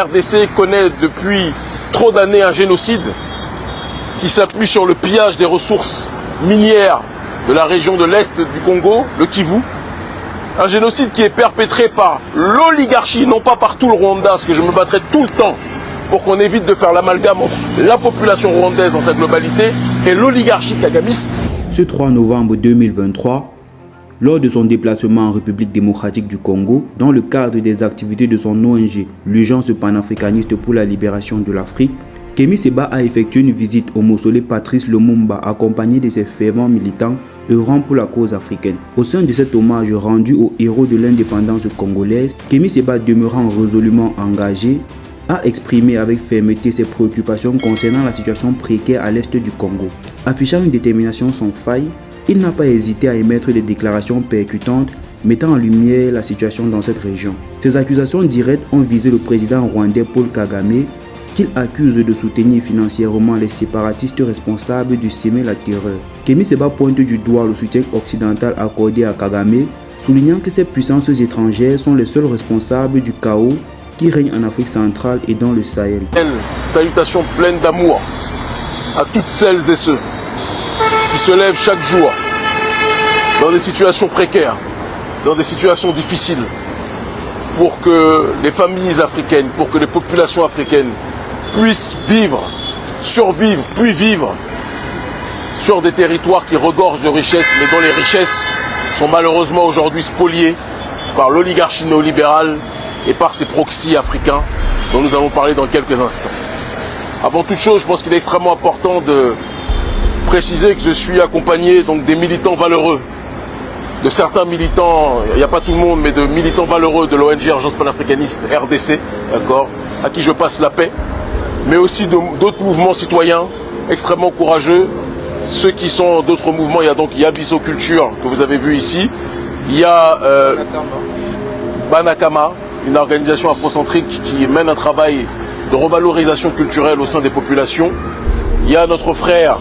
la RDC connaît depuis trop d'années un génocide qui s'appuie sur le pillage des ressources minières de la région de l'Est du Congo, le Kivu. Un génocide qui est perpétré par l'oligarchie, non pas par tout le Rwanda, ce que je me battrai tout le temps pour qu'on évite de faire l'amalgame entre la population rwandaise dans sa globalité et l'oligarchie kagamiste. Ce 3 novembre 2023, lors de son déplacement en République démocratique du Congo, dans le cadre des activités de son ONG, l'Urgence panafricaniste pour la libération de l'Afrique, Kémy Séba a effectué une visite au mausolée Patrice Lumumba accompagné de ses fervents militants œuvrant pour la cause africaine. Au sein de cet hommage rendu aux héros de l'indépendance congolaise, Kémy Séba, demeurant résolument engagé, a exprimé avec fermeté ses préoccupations concernant la situation précaire à l'est du Congo. Affichant une détermination sans faille, il n'a pas hésité à émettre des déclarations percutantes mettant en lumière la situation dans cette région. Ces accusations directes ont visé le président rwandais Paul Kagame, qu'il accuse de soutenir financièrement les séparatistes responsables du semer la terreur. Kémy Séba pointe du doigt le soutien occidental accordé à Kagame, soulignant que ces puissances étrangères sont les seuls responsables du chaos qui règne en Afrique centrale et dans le Sahel. Salutations pleines d'amour à toutes celles et ceux qui se lèvent chaque jour dans des situations précaires, dans des situations difficiles, pour que les familles africaines, pour que les populations africaines puissent vivre, survivre, puis vivre sur des territoires qui regorgent de richesses, mais dont les richesses sont malheureusement aujourd'hui spoliées par l'oligarchie néolibérale et par ses proxys africains dont nous allons parler dans quelques instants. Avant toute chose, je pense qu'il est extrêmement important de préciser que je suis accompagné donc des militants valeureux, de certains militants, il n'y a pas tout le monde, mais de militants valeureux de l'ONG Urgence panafricaniste RDC, d'accord, à qui je passe la paix, mais aussi d'autres mouvements citoyens extrêmement courageux. Ceux qui sont d'autres mouvements, il y a donc Yabiso Culture que vous avez vu ici, il y a Banakama, une organisation afrocentrique qui mène un travail de revalorisation culturelle au sein des populations. Il y a notre frère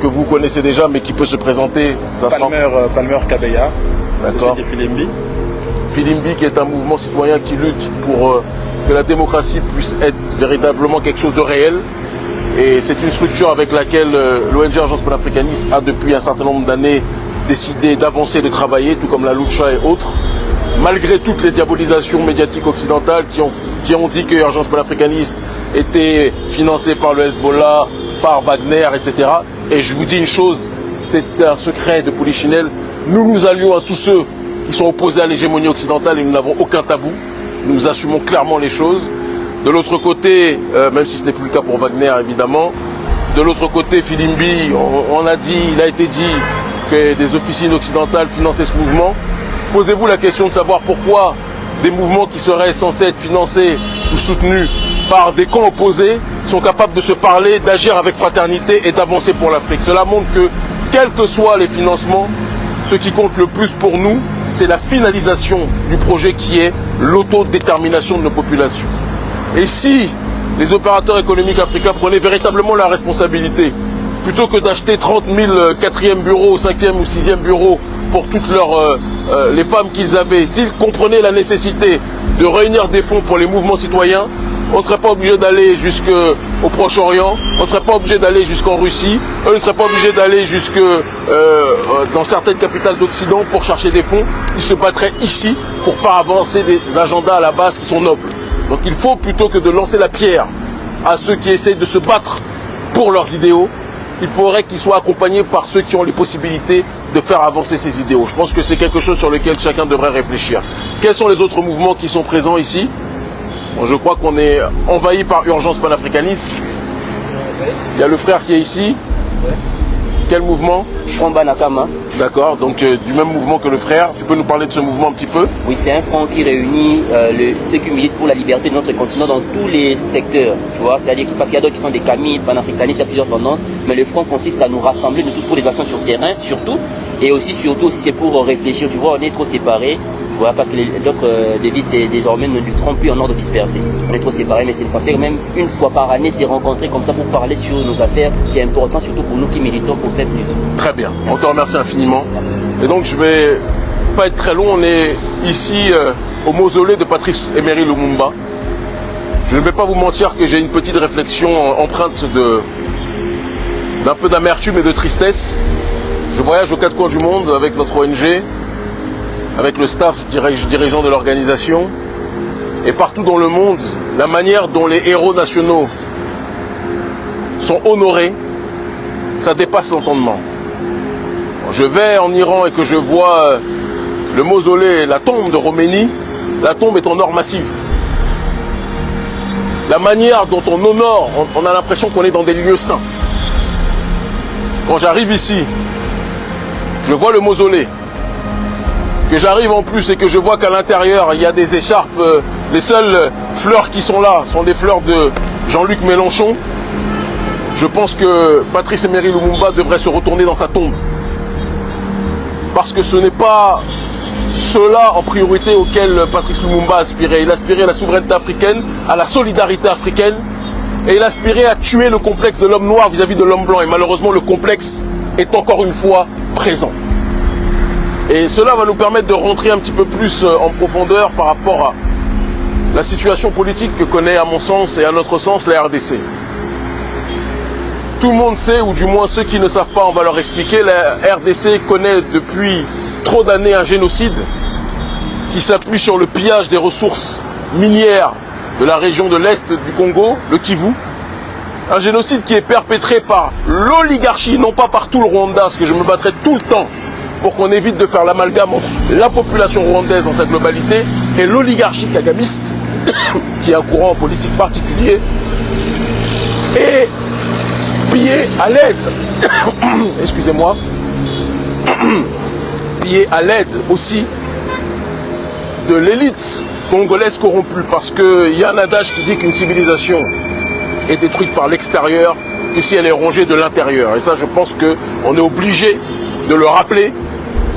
que vous connaissez déjà mais qui peut se présenter. Palmer Kabeya, d'accord. Filimbi. Filimbi qui est un mouvement citoyen qui lutte pour que la démocratie puisse être véritablement quelque chose de réel. Et c'est une structure avec laquelle l'ONG Urgence panafricaniste a depuis un certain nombre d'années décidé d'avancer, de travailler, tout comme la Lucha et autres. Malgré toutes les diabolisations médiatiques occidentales qui ont dit que Urgence panafricaniste était financée par le Hezbollah, par Wagner, etc. Et je vous dis une chose, c'est un secret de Polichinelle, nous nous allions à tous ceux qui sont opposés à l'hégémonie occidentale et nous n'avons aucun tabou. Nous assumons clairement les choses. De l'autre côté, même si ce n'est plus le cas pour Wagner évidemment, de l'autre côté, Filimbi, il a été dit que des officines occidentales finançaient ce mouvement. Posez-vous la question de savoir pourquoi des mouvements qui seraient censés être financés ou soutenus par des camps opposés sont capables de se parler, d'agir avec fraternité et d'avancer pour l'Afrique. Cela montre que, quels que soient les financements, ce qui compte le plus pour nous, c'est la finalisation du projet qui est l'autodétermination de nos populations. Et si les opérateurs économiques africains prenaient véritablement la responsabilité, plutôt que d'acheter 30 000 4e bureaux, 5e ou 6e bureaux pour toutes les femmes qu'ils avaient, s'ils comprenaient la nécessité de réunir des fonds pour les mouvements citoyens, on ne serait pas obligé d'aller jusqu'au Proche-Orient, on ne serait pas obligé d'aller jusqu'en Russie, eux ne seraient pas obligés d'aller jusque dans certaines capitales d'Occident pour chercher des fonds. Ils se battraient ici pour faire avancer des agendas à la base qui sont nobles. Donc il faut, plutôt que de lancer la pierre à ceux qui essayent de se battre pour leurs idéaux, il faudrait qu'ils soient accompagnés par ceux qui ont les possibilités de faire avancer ces idéaux. Je pense que c'est quelque chose sur lequel chacun devrait réfléchir. Quels sont les autres mouvements qui sont présents ici? Bon, je crois qu'on est envahi par Urgence panafricaniste. Il y a le frère qui est ici. Quel mouvement? Front Banakama. D'accord, donc du même mouvement que le frère. Tu peux nous parler de ce mouvement un petit peu? Oui, c'est un front qui réunit ceux qui militent pour la liberté de notre continent dans tous les secteurs. Tu vois, c'est-à-dire parce qu'il y a d'autres qui sont des camites, panafricanistes, il y a plusieurs tendances. Mais le front consiste à nous rassembler, nous tous, pour des actions sur le terrain, surtout. Et aussi, surtout, si c'est pour réfléchir. Tu vois, on est trop séparés. Tu vois, parce que l'autre devise, c'est désormais ne lutteront plus en ordre dispersé. On est trop séparés, mais c'est essentiel. Même une fois par année, c'est rencontrer comme ça pour parler sur nos affaires. C'est important, surtout pour nous qui militons pour cette lutte. Très bien. On te remercie infiniment. Et donc, je vais pas être très long. On est ici au mausolée de Patrice Emery Lumumba. je ne vais pas vous mentir que j'ai une petite réflexion empreinte d'un peu d'amertume et de tristesse. Je voyage aux quatre coins du monde avec notre ONG, avec le staff dirigeant de l'organisation. Et partout dans le monde, la manière dont les héros nationaux sont honorés, ça dépasse l'entendement. Je vais en Iran et que je vois le mausolée, la tombe de Khomeini, la tombe est en or massif. La manière dont on honore, on a l'impression qu'on est dans des lieux saints. Quand j'arrive ici, je vois le mausolée, que j'arrive en plus et que je vois qu'à l'intérieur, il y a des écharpes, les seules fleurs qui sont là sont des fleurs de Jean-Luc Mélenchon. Je pense que Patrice Emery Lumumba devrait se retourner dans sa tombe. Parce que ce n'est pas cela en priorité auquel Patrice Lumumba aspirait. Il aspirait à la souveraineté africaine, à la solidarité africaine, et il aspirait à tuer le complexe de l'homme noir vis-à-vis de l'homme blanc. Et malheureusement, le complexe est encore une fois présent. Et cela va nous permettre de rentrer un petit peu plus en profondeur par rapport à la situation politique que connaît, à mon sens et à notre sens, la RDC. Tout le monde sait, ou du moins ceux qui ne savent pas, on va leur expliquer, la RDC connaît depuis trop d'années un génocide qui s'appuie sur le pillage des ressources minières de la région de l'Est du Congo, le Kivu. Un génocide qui est perpétré par l'oligarchie, non pas par tout le Rwanda, parce que je me battrai tout le temps pour qu'on évite de faire l'amalgame entre la population rwandaise dans sa globalité et l'oligarchie kagamiste, qui est un courant politique particulier, et pillé à l'aide, excusez-moi, pillé à l'aide aussi de l'élite congolaise corrompue, parce qu'il y a un adage qui dit qu'une civilisation est détruite par l'extérieur que si elle est rongée de l'intérieur. Et ça, je pense qu'on est obligé de le rappeler,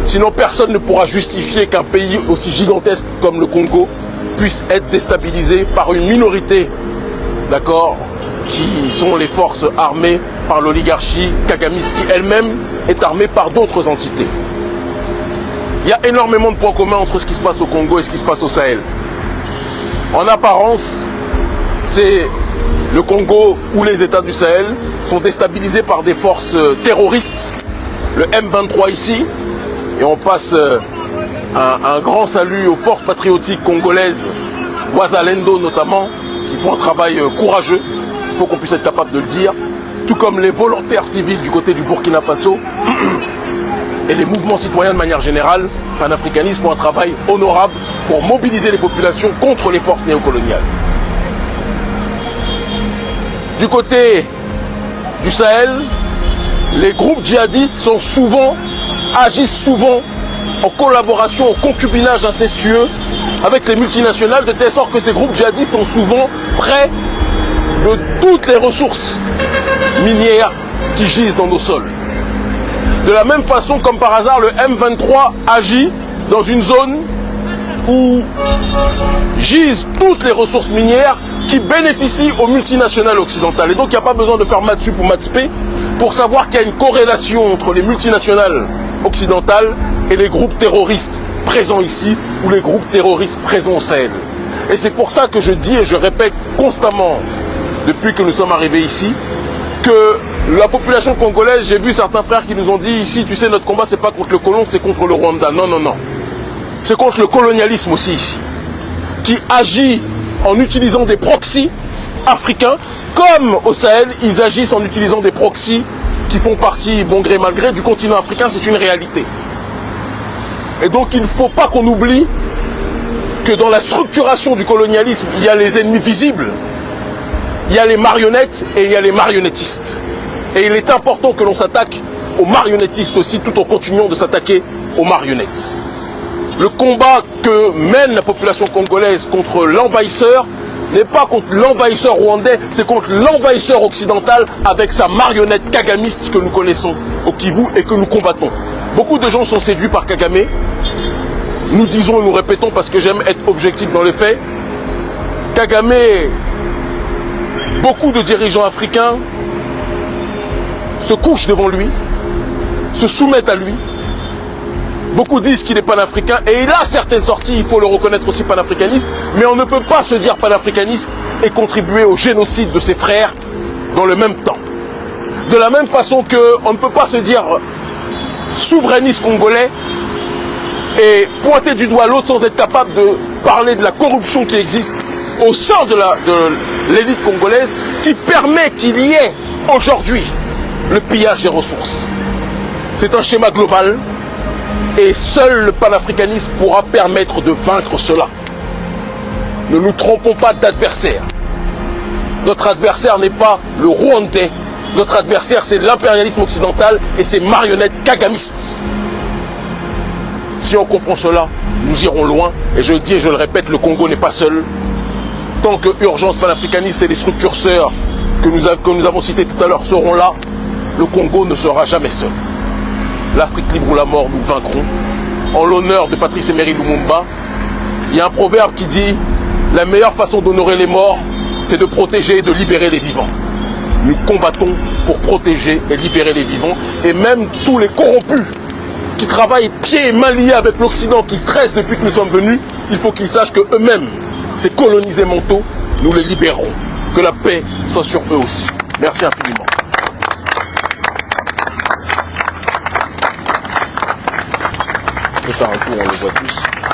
sinon personne ne pourra justifier qu'un pays aussi gigantesque comme le Congo puisse être déstabilisé par une minorité, d'accord, qui sont les forces armées par l'oligarchie kagamiste, qui elle-même est armée par d'autres entités. Il y a énormément de points communs entre ce qui se passe au Congo et ce qui se passe au Sahel. En apparence, c'est le Congo ou les États du Sahel sont déstabilisés par des forces terroristes, le M23 ici, et on passe un grand salut aux forces patriotiques congolaises, Wazalendo notamment, qui font un travail courageux, il faut qu'on puisse être capable de le dire, tout comme les volontaires civils du côté du Burkina Faso et les mouvements citoyens de manière générale, panafricanistes, font un travail honorable pour mobiliser les populations contre les forces néocoloniales. Du côté du Sahel, les groupes djihadistes agissent souvent en collaboration, en concubinage incestueux avec les multinationales, de telle sorte que ces groupes djihadistes sont souvent près de toutes les ressources minières qui gisent dans nos sols. De la même façon, comme par hasard, le M23 agit dans une zone où gisent toutes les ressources minières qui bénéficient aux multinationales occidentales. Et donc, il n'y a pas besoin de faire maths sup ou maths spé pour savoir qu'il y a une corrélation entre les multinationales occidentales et les groupes terroristes présents ici ou les groupes terroristes présents au Sahel. Et c'est pour ça que je dis et je répète constamment, depuis que nous sommes arrivés ici, que la population congolaise, j'ai vu certains frères qui nous ont dit ici, tu sais, notre combat, c'est pas contre le colon, c'est contre le Rwanda. Non, non, non. C'est contre le colonialisme aussi ici, qui agit en utilisant des proxys africains, comme au Sahel, ils agissent en utilisant des proxys qui font partie, bon gré mal gré, du continent africain, c'est une réalité. Et donc il ne faut pas qu'on oublie que dans la structuration du colonialisme, il y a les ennemis visibles, il y a les marionnettes et il y a les marionnettistes. Et il est important que l'on s'attaque aux marionnettistes aussi, tout en continuant de s'attaquer aux marionnettes. Le combat que mène la population congolaise contre l'envahisseur n'est pas contre l'envahisseur rwandais, c'est contre l'envahisseur occidental avec sa marionnette kagamiste que nous connaissons au Kivu et que nous combattons. Beaucoup de gens sont séduits par Kagame. Nous disons et nous répétons, parce que j'aime être objectif dans les faits, Kagame, beaucoup de dirigeants africains se couchent devant lui, se soumettent à lui. Beaucoup disent qu'il est panafricain et il a certaines sorties, il faut le reconnaître aussi panafricaniste, mais on ne peut pas se dire panafricaniste et contribuer au génocide de ses frères dans le même temps. De la même façon qu'on ne peut pas se dire souverainiste congolais et pointer du doigt l'autre sans être capable de parler de la corruption qui existe au sein de l'élite congolaise qui permet qu'il y ait aujourd'hui le pillage des ressources. C'est un schéma global et seul le panafricanisme pourra permettre de vaincre cela. Ne nous trompons pas d'adversaire. Notre adversaire n'est pas le Rwandais. Notre adversaire, c'est l'impérialisme occidental et ses marionnettes kagamistes. Si on comprend cela, nous irons loin. Et je dis et je le répète, le Congo n'est pas seul. Tant que Urgence panafricaniste et les structures sœurs que nous avons citées tout à l'heure seront là, le Congo ne sera jamais seul. L'Afrique libre ou la mort, nous vaincrons. En l'honneur de Patrice Emery Lumumba, il y a un proverbe qui dit « La meilleure façon d'honorer les morts, c'est de protéger et de libérer les vivants ». Nous combattons pour protéger et libérer les vivants. Et même tous les corrompus qui travaillent pieds et mains liés avec l'Occident, qui stressent depuis que nous sommes venus, il faut qu'ils sachent qu'eux-mêmes, ces colonisés mentaux, nous les libérerons. Que la paix soit sur eux aussi. Merci infiniment. On peut faire un tour, on le voit tous.